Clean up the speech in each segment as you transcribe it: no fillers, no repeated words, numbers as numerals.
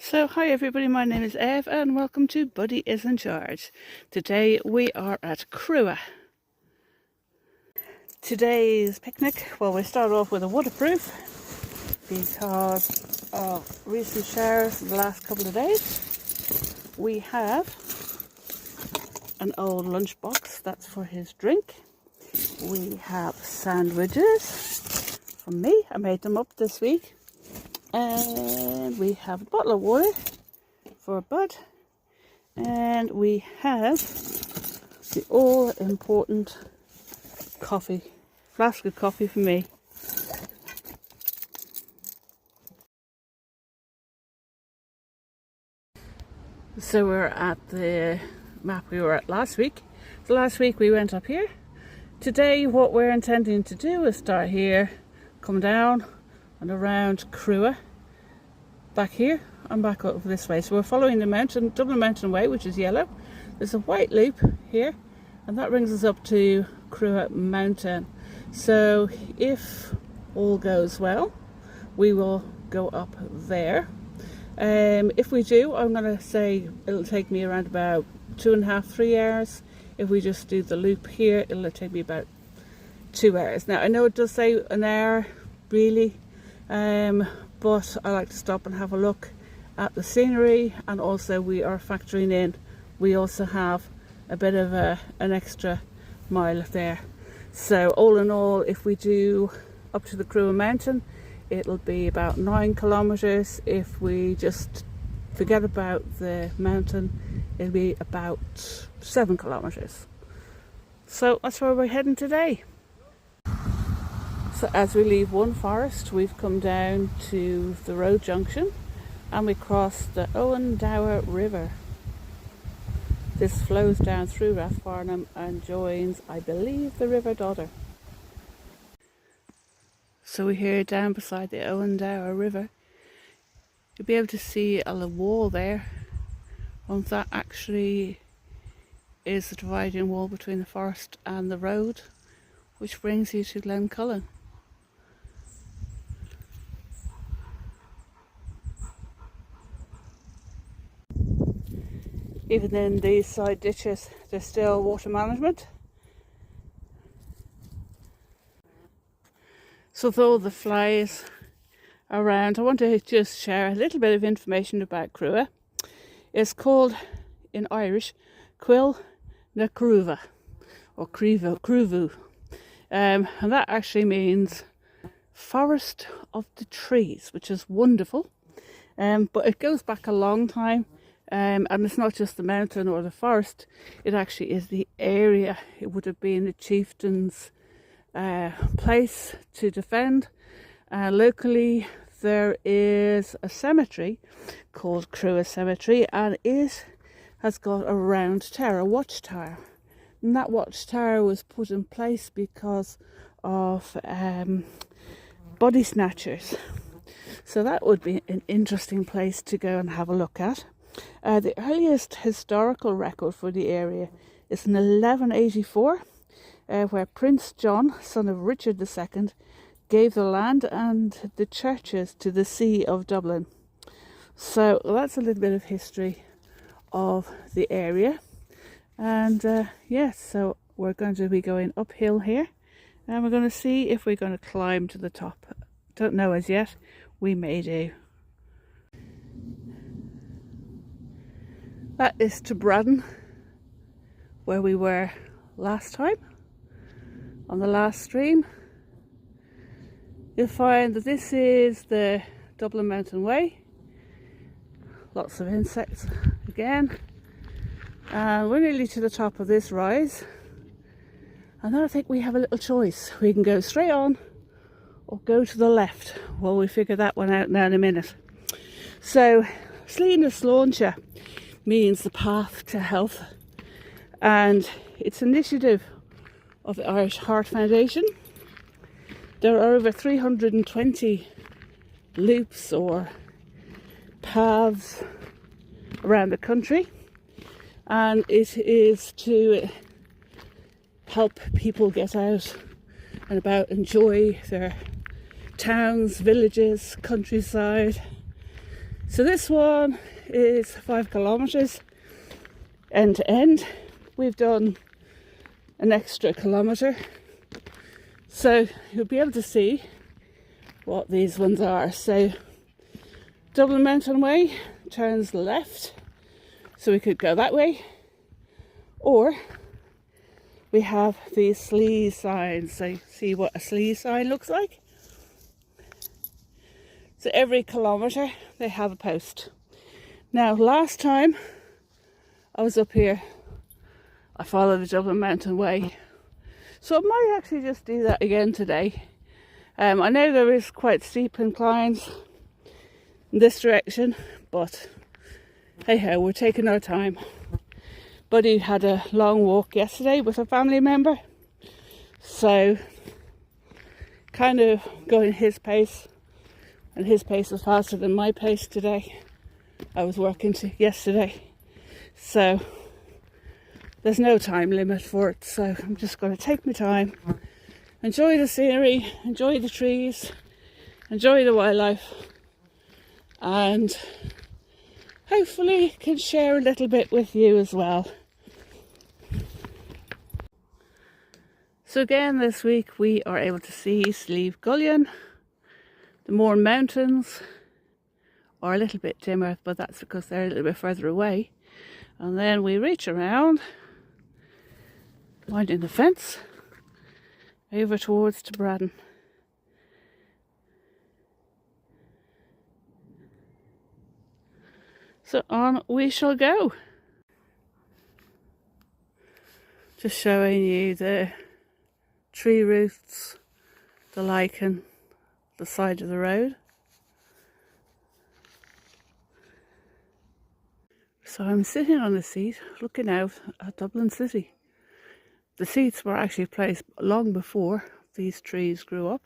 So hi everybody, my name is Ev and welcome to Buddy is in Charge. Today we are at Cruagh. Today's picnic, well, we start off with a waterproof because of recent showers the last couple of days. We have an old lunchbox, that's for his drink. We have sandwiches from me, I made them up this week. And we have a bottle of water for Bud, and we have the all important coffee, flask of coffee for me. So we're at the map we were at last week. So last week we went up here. Today what we're intending to do is start here, come down and around Cruagh, back here and back over this way. So we're following the mountain, Dublin Mountain Way, which is yellow. There's a white loop here and that brings us up to Cruagh Mountain. So if all goes well, we will go up there. If we do, I'm going to say it'll take me around about 2.5 to 3 hours. If we just do the loop here, it'll take me about 2 hours. Now I know it does say an hour really, but I like to stop and have a look at the scenery, and also we are factoring in, we also have a bit of an extra mile there. So all in all, if we do up to the Cruagh Mountain, it'll be about 9 kilometers. If we just forget about the mountain, it'll be about 7 kilometers. So that's where we're heading today. So as we leave one forest, we've come down to the road junction and we cross the Owendower River. This flows down through Rathfarnham and joins, I believe, the River Dodder. So we're here down beside the Owendower River. You'll be able to see a wall there, and that actually is the dividing wall between the forest and the road, which brings you to Glencullen. Even in these side ditches, there's still water management. So though the flies around, I want to just share a little bit of information about Cruagh. It's called, in Irish, Cuil na Cruagh, or Cruagh. And that actually means forest of the trees, which is wonderful. But it goes back a long time. And it's not just the mountain or the forest, it actually is the area. It would have been the chieftain's place to defend. Locally there is a cemetery called Cruagh Cemetery, and it has got a round tower, a watchtower. And that watchtower was put in place because of body snatchers. So that would be an interesting place to go and have a look at. The earliest historical record for the area is in 1184, where Prince John, son of Richard II, gave the land and the churches to the See of Dublin. So that's a little bit of history of the area. And yes, so we're going to be going uphill here, and we're going to see if we're going to climb to the top. Don't know as yet, we may do. That is Tibradden, where we were last time, on the last stream. You'll find that this is the Dublin Mountain Way. Lots of insects again. And we're nearly to the top of this rise. And then I think we have a little choice. We can go straight on or go to the left. Well, we figure that one out now in a minute. So, Slíonna Sláinte means the path to health, and it's an initiative of the Irish Heart Foundation. There are over 320 loops or paths around the country, and it is to help people get out and about, enjoy their towns, villages, countryside, So this one is 5 kilometres end to end. We've done an extra kilometre, so you'll be able to see what these ones are. So Dublin Mountain Way turns left, so we could go that way, or we have these sleigh signs. So see what a sleigh sign looks like. So every kilometre they have a post. Now last time I was up here, I followed the Dublin Mountain Way, so I might actually just do that again today. I know there is quite steep inclines in this direction, but hey ho, we're taking our time. Buddy had a long walk yesterday with a family member, so kind of going his pace, and his pace was faster than my pace today. I was working yesterday, so there's no time limit for it, so I'm just going to take my time, enjoy the scenery, enjoy the trees, enjoy the wildlife, and hopefully can share a little bit with you as well. So again this week we are able to see Slieve Gullion. The Moor Mountains are a little bit dimmer, but that's because they're a little bit further away. And then we reach around, winding the fence, over towards Tibradden. So on we shall go. Just showing you the tree roots, the lichen, the side of the road. So I'm sitting on the seat looking out at Dublin City. The seats were actually placed long before these trees grew up,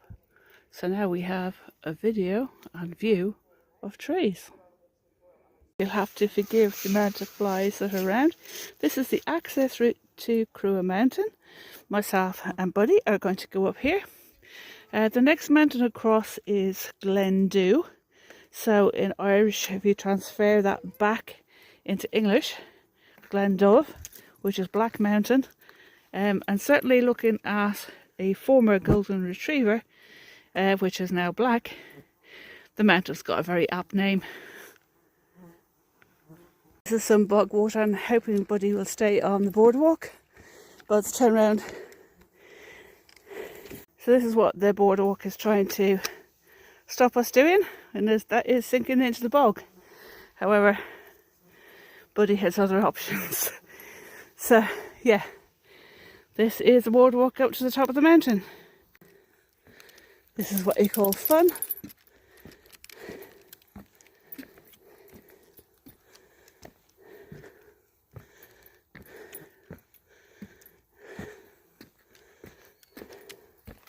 so now we have a video and view of trees. You'll have to forgive the amount of flies that are around. This is the access route to Cruagh Mountain. Myself and Buddy are going to go up here. The next mountain across is Glendu. So in Irish, if you transfer that back into English, Glendove, which is Black Mountain, and certainly looking at a former golden retriever, which is now black, the mountain's got a very apt name. This is some bog water. I'm hoping Buddy will stay on the boardwalk, but let's turn around. So this is what the boardwalk is trying to stop us doing, and that is sinking into the bog. However, Buddy has other options. So yeah, this is the boardwalk up to the top of the mountain. This is what you call fun.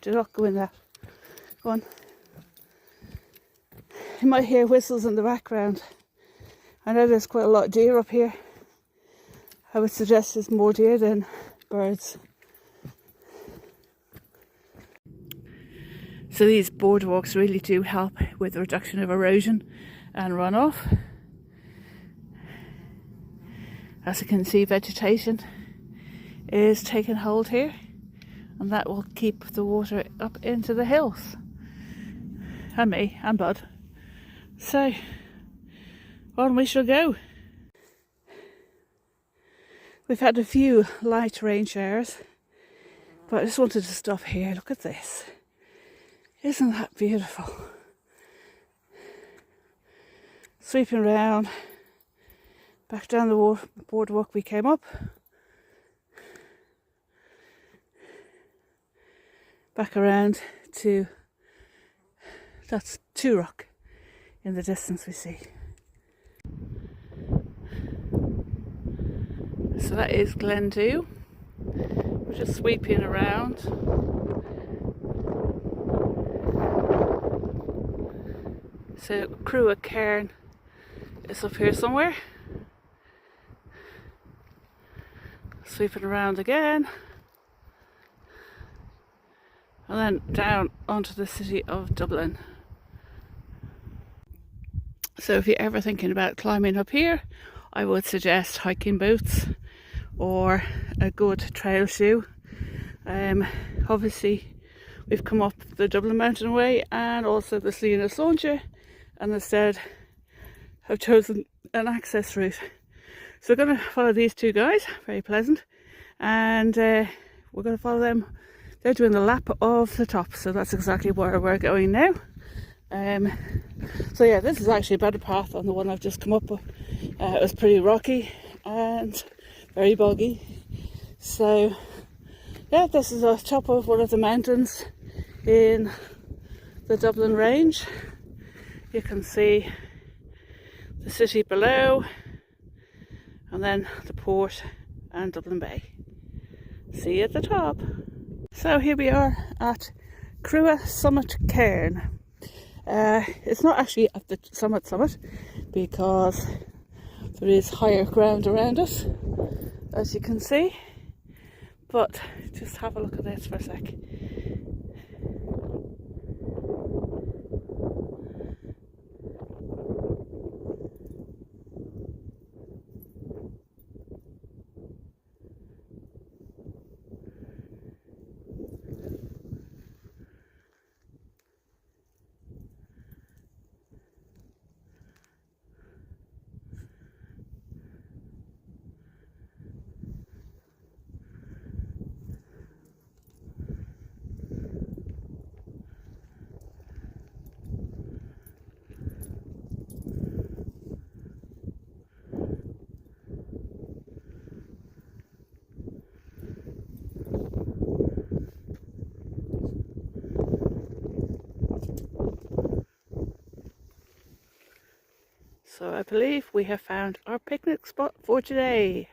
Do not go in there. Go on. You might hear whistles in the background. I know there's quite a lot of deer up here. I would suggest there's more deer than birds. So these boardwalks really do help with the reduction of erosion and runoff. As you can see, vegetation is taking hold here, and that will keep the water up into the hills. And me, and Bud. So, on we shall go. We've had a few light rain showers, but I just wanted to stop here. Look at this. Isn't that beautiful? Sweeping around, back down the boardwalk we came up. Back around to, that's Cruagh in the distance we see. So that is Glendu. We're just sweeping around. So Cruagh Cairn is up here somewhere. Sweeping around again. And then down onto the city of Dublin. So if you're ever thinking about climbing up here, I would suggest hiking boots or a good trail shoe. Obviously we've come up the Dublin Mountain Way and also the Slíona Sláinte, and instead have chosen an access route. So we're going to follow these two guys, very pleasant, and we're going to follow them. They're doing the lap of the top, so that's exactly where we're going now. So yeah, this is actually a better path than the one I've just come up with. It was pretty rocky and very boggy. So yeah, this is the top of one of the mountains in the Dublin range. You can see the city below, and then the port and Dublin Bay. See you at the top. So here we are at Cruagh Summit Cairn. It's not actually at the summit because there is higher ground around us, as you can see. But just have a look at this for a sec. So I believe we have found our picnic spot for today.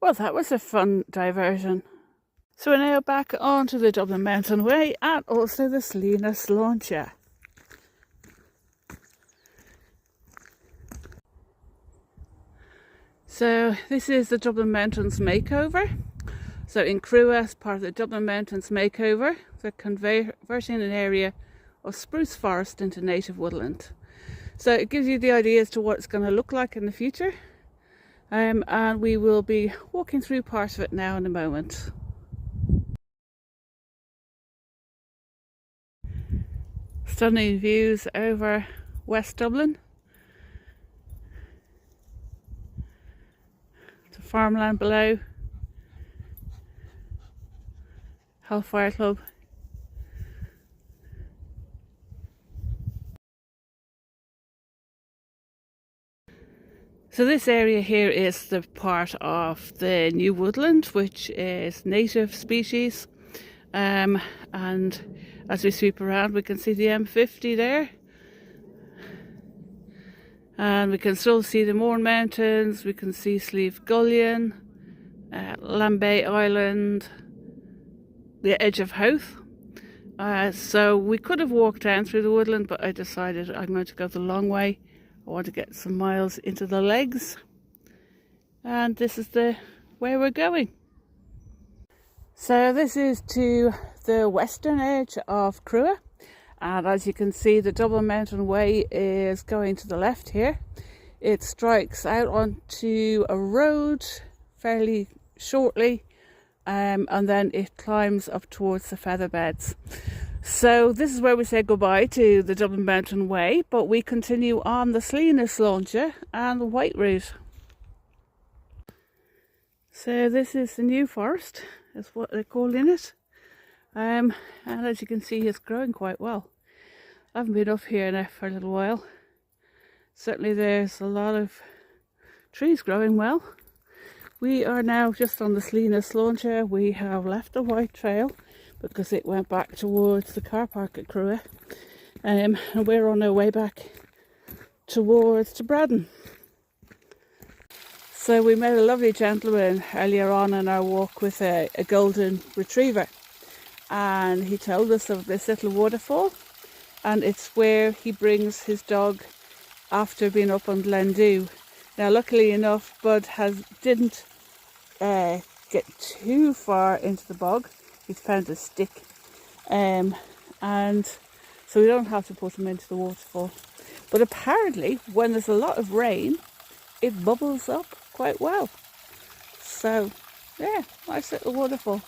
Well, that was a fun diversion. So we're now back onto the Dublin Mountain Way and also the Slíona Sláinte. So this is the Dublin Mountains makeover. So in Cruagh, as part of the Dublin Mountains makeover, they're converting an area of spruce forest into native woodland. So it gives you the idea as to what it's going to look like in the future. And we will be walking through part of it now in a moment. Stunning views over West Dublin. The farmland below. Hellfire Club. So this area here is the part of the new woodland, which is native species. And as we sweep around, we can see the M50 there. And we can still see the Mourne Mountains, we can see Slieve Gullion, Lambay Island, the edge of Howth. So we could have walked down through the woodland, but I decided I'm going to go the long way. I want to get some miles into the legs. And this is the way we're going. So this is to the western edge of Cruagh, and as you can see, the Dublin Mountain Way is going to the left here. It strikes out onto a road fairly shortly, and then it climbs up towards the feather beds. So this is where we say goodbye to the Dublin Mountain Way, but we continue on the Slíona Sláinte and the White Route. So this is the New Forest, is what they're calling it. And as you can see, it's growing quite well. I haven't been up here now for a little while. Certainly there's a lot of trees growing well. We are now just on the Slíona Sláinte. We have left the White Trail because it went back towards the car park at Cruagh. And we're on our way back towards Tibradden. So we met a lovely gentleman earlier on in our walk with a golden retriever. and he told us of this little waterfall, and it's where he brings his dog after being up on Glendew. Now luckily enough, Bud didn't get too far into the bog. He's found a stick, and so we don't have to put him into the waterfall. But apparently when there's a lot of rain, it bubbles up quite well. So yeah, nice little waterfall.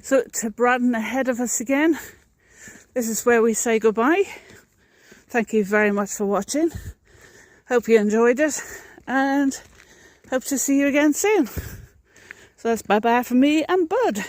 So Tibradden ahead of us again. This is where we say goodbye. Thank you very much for watching. Hope you enjoyed it, and hope to see you again soon. So that's bye bye from me and Bud.